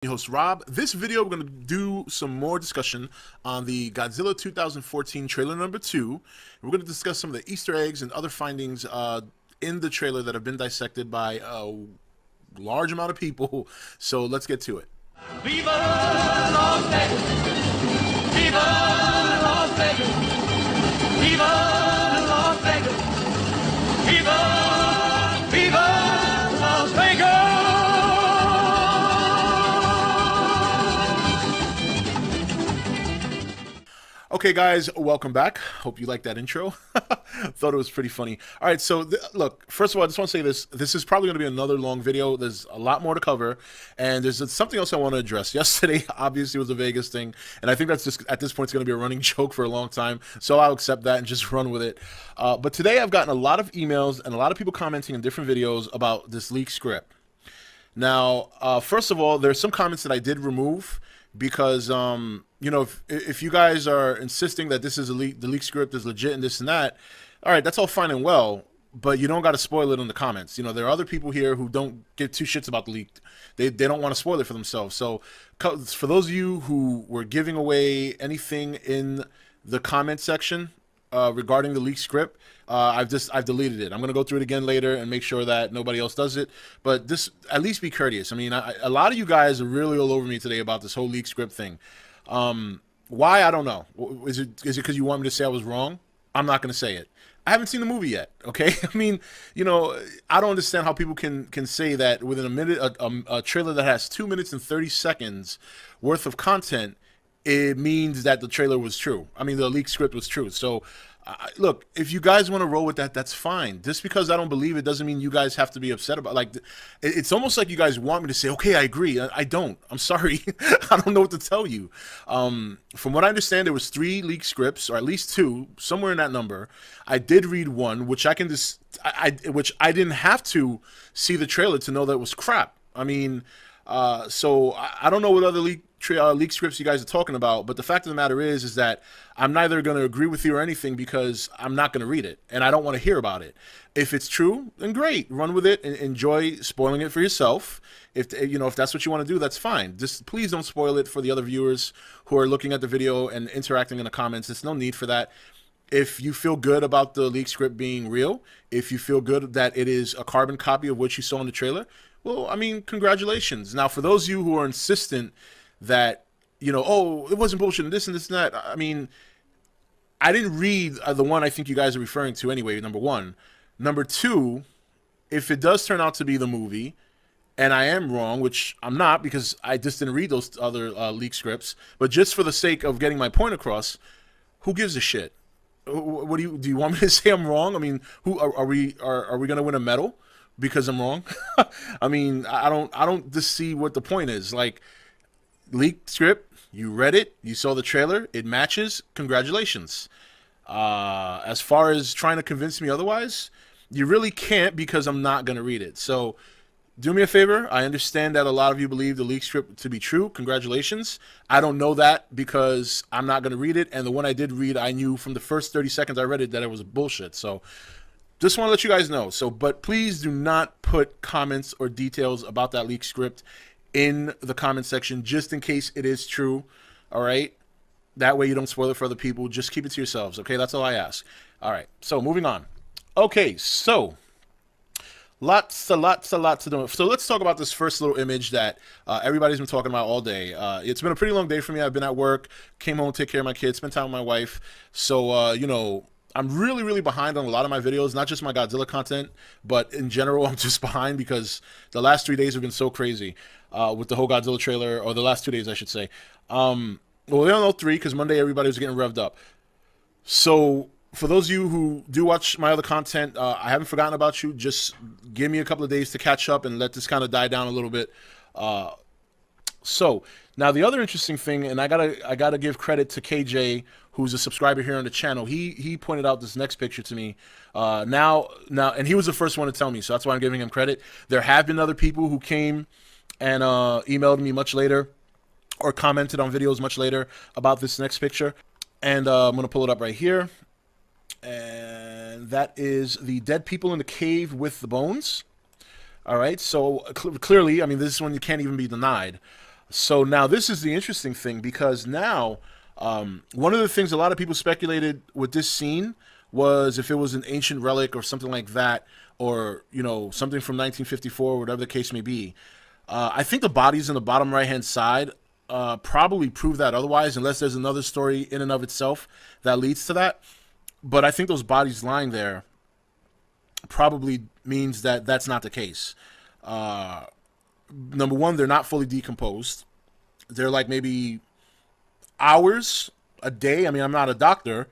Your host Rob. This video we're going to do some more discussion on the Godzilla 2014 trailer number 2. We're going to discuss some of the Easter eggs and other findings in the trailer that have been dissected by a large amount of people. So let's get to it. Viva Las Vegas! Viva Las Vegas! Viva Las Vegas! Viva Las Vegas! Okay, guys, welcome back. Hope you liked that intro. Thought it was pretty funny. All right, so look, first of all, I just want to say this. This is probably going to be another long video. There's a lot more to cover, and there's something else I want to address. Yesterday, obviously, was the Vegas thing, and I think that's just, at this point, it's going to be a running joke for a long time, so I'll accept that and just run with it. But today, I've gotten a lot of emails and a lot of people commenting in different videos about this leaked script. Now, first of all, there's some comments that I did remove because, you know, if you guys are insisting that this is the leak script is legit and this and that, all right, that's all fine and well, but you don't got to spoil it in the comments. You know, there are other people here who don't give two shits about the leak. They don't want to spoil it for themselves. So for those of you who were giving away anything in the comment section regarding the leaked script, I've deleted it. I'm gonna go through it again later and make sure that nobody else does it. But this, at least be courteous. I mean, a lot of you guys are really all over me today about this whole leaked script thing. Why? I don't know. Is it because you want me to say I was wrong? I'm not gonna say it. I haven't seen the movie yet. Okay, I mean, you know, I don't understand how people can say that within a minute, a trailer that has 2 minutes and 30 seconds worth of content, it means that the trailer was true. I mean, the leaked script was true. So, look, if you guys want to roll with that, that's fine. Just because I don't believe it doesn't mean you guys have to be upset about. Like, it's almost like you guys want me to say, okay, I agree. I don't. I'm sorry. I don't know what to tell you. From what I understand, there was 3 leaked scripts, or at least 2, somewhere in that number. I did read one, which I can just, which I didn't have to see the trailer to know that it was crap. I mean, so I don't know what other leak scripts you guys are talking about, but the fact of the matter is that I'm neither going to agree with you or anything because I'm not going to read it and I don't want to hear about it. If it's true, then great, run with it and enjoy spoiling it for yourself. If you know, if that's what you want to do, that's fine. Just please don't spoil it for the other viewers who are looking at the video and interacting in the comments. There's no need for that. If you feel good about the leaked script being real, if you feel good that it is a carbon copy of what you saw in the trailer, well, I mean, congratulations. Now, for those of you who are insistent that, you know, oh, it wasn't bullshit and this and that, I mean, I didn't read the one I think you guys are referring to anyway, number one. Number two, if it does turn out to be the movie, and I am wrong, which I'm not because I just didn't read those other leaked scripts, but just for the sake of getting my point across, who gives a shit? What do you want me to say I'm wrong? I mean, who are we going to win a medal because I'm wrong? I mean, I don't just see what the point is. Like, leaked script, you read it, you saw the trailer, it matches, congratulations. As far as trying to convince me otherwise, you really can't because I'm not going to read it. So do me a favor. I understand that a lot of you believe the leaked script to be true. Congratulations. I don't know that because I'm not going to read it. And the one I did read, I knew from the first 30 seconds I read it that it was bullshit. So just want to let you guys know. So, but please do not put comments or details about that leaked script in the comment section just in case it is true. All right, that way you don't spoil it for other people. Just keep it to yourselves. Okay, that's all I ask. All right, so moving on. Okay, so lots to do. So let's talk about this first little image that everybody's been talking about all day. It's been a pretty long day for me. I've been at work, came home, take care of my kids, spent time with my wife. So you know, I'm really behind on a lot of my videos, not just my Godzilla content, but in general, I'm just behind because the last 3 days have been so crazy with the whole Godzilla trailer, or the last 2 days, I should say. Well, we don't know 3 because Monday everybody was getting revved up. So for those of you who do watch my other content, I haven't forgotten about you. Just give me a couple of days to catch up and let this kind of die down a little bit. So now the other interesting thing, and I gotta give credit to KJ, who's a subscriber here on the channel. He pointed out this next picture to me. Now, and he was the first one to tell me, so that's why I'm giving him credit. There have been other people who came and emailed me much later or commented on videos much later about this next picture. And I'm gonna pull it up right here. And that is the dead people in the cave with the bones. All right, so clearly, I mean, this one you can't even be denied. So now this is the interesting thing because now one of the things a lot of people speculated with this scene was if it was an ancient relic or something like that, or something from 1954, whatever the case may be. I think the bodies in the bottom right hand side probably prove that otherwise, unless there's another story in and of itself that leads to that. But I think those bodies lying there probably means that that's not the case. Number one, they're not fully decomposed. They're like maybe hours, a day. I mean, I'm not a doctor,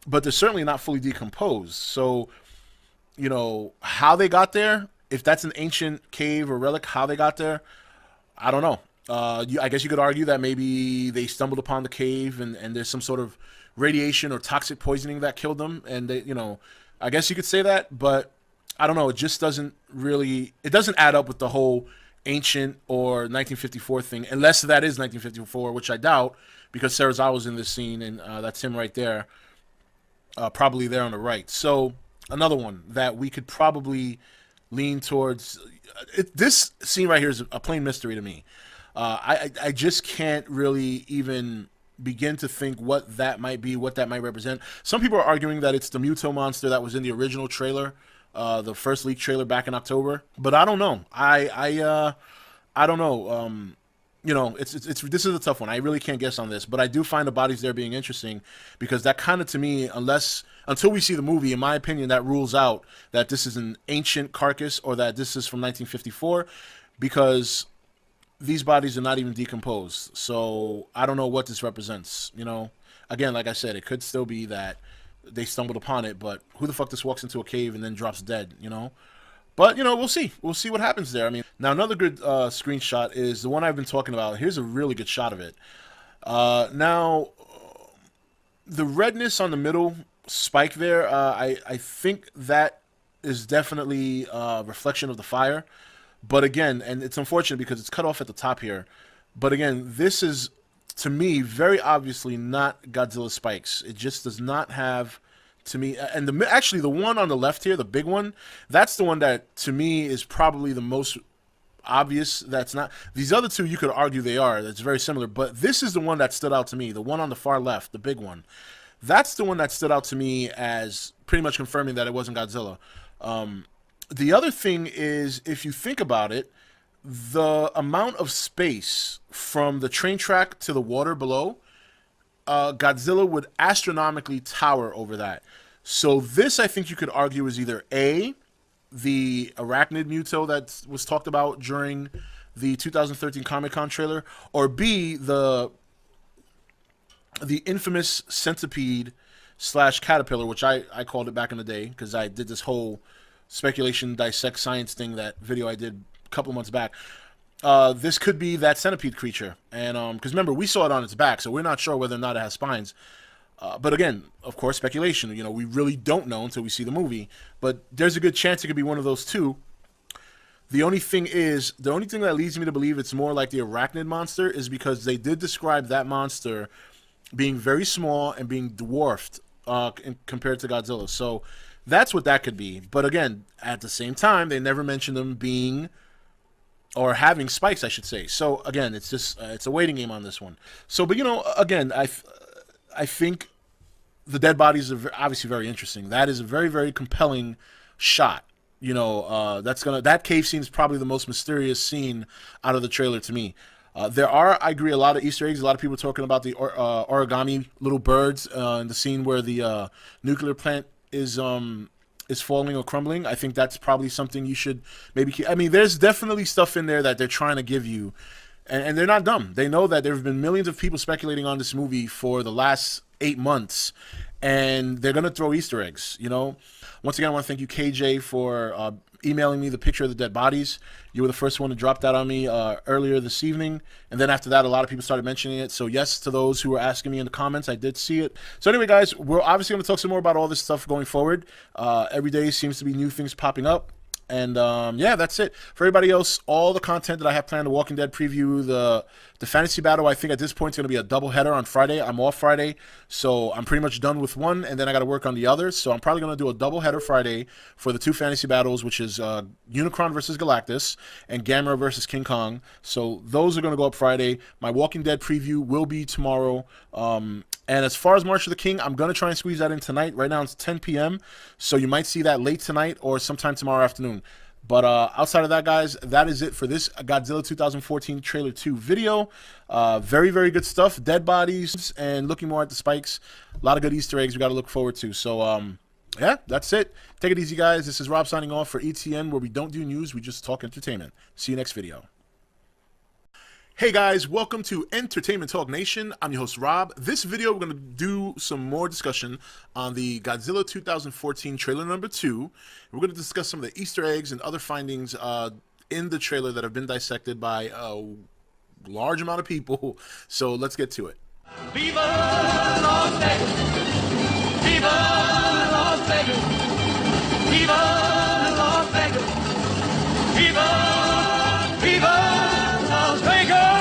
but they're certainly not fully decomposed. So, how they got there, if that's an ancient cave or relic, how they got there, I don't know. I guess you could argue that maybe they stumbled upon the cave and there's some sort of radiation or toxic poisoning that killed them. And I guess you could say that, but I don't know. It just doesn't add up with the whole ancient or 1954 thing, unless that is 1954, which I doubt, because Serizawa's in this scene, and that's him right there, probably there on the right. So another one that we could probably lean towards. This scene right here is a plain mystery to me. I just can't really even begin to think what that might be, what that might represent. Some people are arguing that it's the Muto monster that was in the original trailer, the first leak trailer back in October. But I don't know. I don't know. It's this is a tough one. I really can't guess on this, but I do find the bodies there being interesting because that kind of, to me, until we see the movie, in my opinion, that rules out that this is an ancient carcass or that this is from 1954, because these bodies are not even decomposed. So I don't know what this represents. Again, like I said, it could still be that they stumbled upon it, but who the fuck just walks into a cave and then drops dead? But, we'll see. We'll see what happens there. I mean, now another good screenshot is the one I've been talking about. Here's a really good shot of it. Now, the redness on the middle spike there, I think that is definitely a reflection of the fire. But again, and it's unfortunate because it's cut off at the top here. But again, this is, to me, very obviously not Godzilla spikes. It just does not have, to me, and actually the one on the left here, the big one, that's the one that to me is probably the most obvious. That's not, these other two you could argue they are, that's very similar, but this is the one that stood out to me, the one on the far left, the big one. That's the one that stood out to me as pretty much confirming that it wasn't Godzilla. The other thing is, if you think about it, the amount of space from the train track to the water below, Godzilla would astronomically tower over that. So this, I think you could argue, is either A, the arachnid Muto that was talked about during the 2013 Comic-Con trailer, or B, the infamous centipede / caterpillar, which I called it back in the day because I did this whole speculation dissect science thing, that video I did a couple months back. This could be that centipede creature, and because remember, we saw it on its back, so we're not sure whether or not it has spines. But again, of course, speculation. We really don't know until we see the movie. But there's a good chance it could be one of those two. The only thing that leads me to believe it's more like the arachnid monster is because they did describe that monster being very small and being dwarfed compared to Godzilla. So that's what that could be. But again, at the same time, they never mentioned them being, or having spikes, I should say. So again, it's just it's a waiting game on this one. So, but again, I think the dead bodies are obviously very interesting. That is a very, very compelling shot. That cave scene is probably the most mysterious scene out of the trailer to me. There are, I agree, a lot of Easter eggs. A lot of people talking about the origami little birds in the scene where the nuclear plant is falling or crumbling. I think that's probably something you should maybe keep. I mean, there's definitely stuff in there that they're trying to give you, and they're not dumb. They know that there have been millions of people speculating on this movie for the last 8 months, and they're going to throw Easter eggs, Once again, I want to thank you, KJ, for emailing me the picture of the dead bodies. You were the first one to drop that on me earlier this evening, and then after that, a lot of people started mentioning it. So yes, to those who were asking me in the comments, I did see it. So anyway, guys, we're obviously going to talk some more about all this stuff going forward. Every day seems to be new things popping up, And yeah, that's it. For everybody else, all the content that I have planned, the Walking Dead preview, the fantasy battle, I think at this point is going to be a double header on Friday. I'm off Friday, so I'm pretty much done with one, and then I got to work on the others. So I'm probably going to do a double header Friday for the two fantasy battles, which is Unicron versus Galactus and Gamera versus King Kong. So those are going to go up Friday. My Walking Dead preview will be tomorrow. And as far as March of the King, I'm going to try and squeeze that in tonight. Right now it's 10 p.m., so you might see that late tonight or sometime tomorrow afternoon. But outside of that, guys, that is it for this Godzilla 2014 Trailer 2 video. Very, very good stuff. Dead bodies and looking more at the spikes. A lot of good Easter eggs we got to look forward to. So, yeah, that's it. Take it easy, guys. This is Rob signing off for ETN, where we don't do news, we just talk entertainment. See you next video. Hey guys, welcome to Entertainment Talk Nation. I'm your host Rob. This video we're going to do some more discussion on the Godzilla 2014 trailer number 2. We're going to discuss some of the Easter eggs and other findings in the trailer that have been dissected by a large amount of people. So let's get to it. Viva Las Vegas! Viva Las Vegas! Viva Las Vegas! Viva! Viva Las Vegas!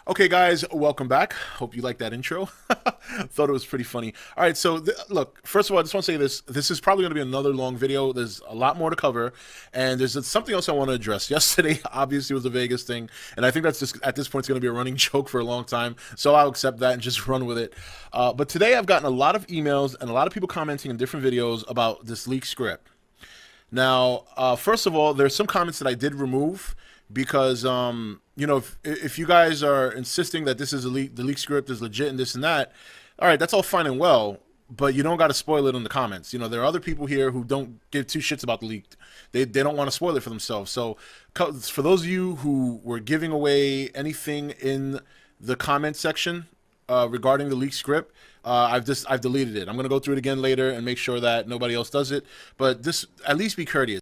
Okay, guys, welcome back. Hope you liked that intro. Thought it was pretty funny. All right, so look, first of all, I just want to say this. This is probably going to be another long video. There's a lot more to cover, and there's something else I want to address. Yesterday, obviously, was the Vegas thing, and I think that's just, at this point, it's going to be a running joke for a long time, so I'll accept that and just run with it. But today, I've gotten a lot of emails and a lot of people commenting in different videos about this leaked script. Now, first of all, there's some comments that I did remove because, you know, if you guys are insisting that this is the leak script is legit and this and that, all right, that's all fine and well, but you don't got to spoil it in the comments. You know, there are other people here who don't give two shits about the leak. They don't want to spoil it for themselves. So for those of you who were giving away anything in the comment section regarding the leak script, I've deleted it. I'm going to go through it again later and make sure that nobody else does it. But at least be courteous.